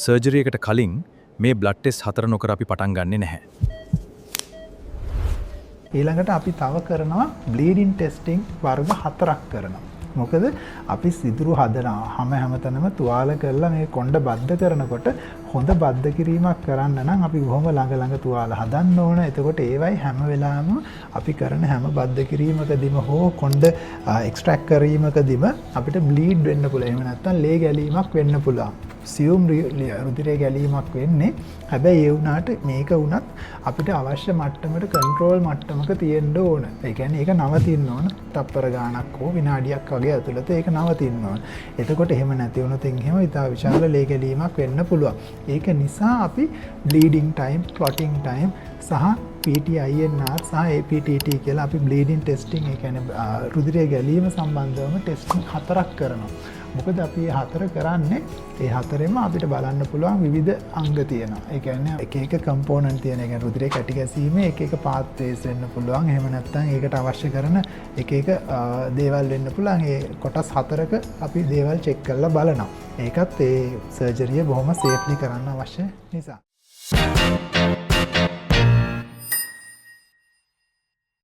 Surgery එකට කලින් මේ බ්ලඩ් ටෙස්ට් 4 නොකර අපි පටන් ගන්නෙ නැහැ. ඊළඟට අපි තව කරනවා බ්ලීඩින් ටෙස්ටිං වර්ග 4ක් කරනවා. මොකද අපි සිදුරු හදනවා හැමතැනම තුවාල කරලා මේ කොණ්ඩ බද්ධ කරනකොට හොඳ බද්ධ කිරීමක් කරන්න නම් අපි බොහොම ළඟ තුවාල හදන්න ඕන. එතකොට ඒවයි හැම වෙලාවෙම අපි කරන හැම බද්ධ කිරීමකදීම හෝ කොණ්ඩ එක්ස්ට්‍රැක්ට් කිරීමකදීම අපිට බ්ලීඩ් වෙන්න පුළුවන්. එහෙම නැත්නම් ලේ ගැලීමක් වෙන්න පුළුවන්. සියුම් රුධිරය ගැලීමක් වෙන්නේ. හැබැයි ඒ වුණාට මේක වුණත් අපිට අවශ්‍ය මට්ටමට කන්ට්‍රෝල් මට්ටමක තියෙන්න ඕන. ඒ කියන්නේ ඒක නවතින්න ඕන. තප්පර ගාණක් හෝ විනාඩියක් වගේ ඇතුළත ඒක නවතින්න ඕන. එතකොට එහෙම නැති වුණොත් එහෙම ඉතා විශාල ලේ ගැලීමක් වෙන්න පුළුවන්. ඒක නිසා අපි බ්ලීඩින් ටයිම්, ක්ලොටින් ටයිම් සහ PTINR සහ APTT කියලා අපි බ්ලීඩින් ටෙස්ටිං ඒ කියන්නේ රුධිරය ගැලීම සම්බන්ධවම ටෙස්ටිං 4ක් කරනවා. මොකද අපි 4 කරන්නේ ඒ 4ෙම අපිට බලන්න පුළුවන් විවිධ අංග තියෙනවා. ඒ කියන්නේ එක එක කම්පෝනන්ට් තියෙන. ඒ කියන්නේ රුධිරය කැටි ගැසීමේ එක එක පාත්වේස් වෙන්න පුළුවන්. එහෙම නැත්නම් ඒකට අවශ්‍ය කරන එක එක දේවල් වෙන්න පුළුවන්. ඒ කොටස් 4ක අපි දේවල් චෙක් කරලා බලනවා. ඒකත් ඒ සර්ජරිය බොහොම සේෆ්ලි කරන්න අවශ්‍ය නිසා.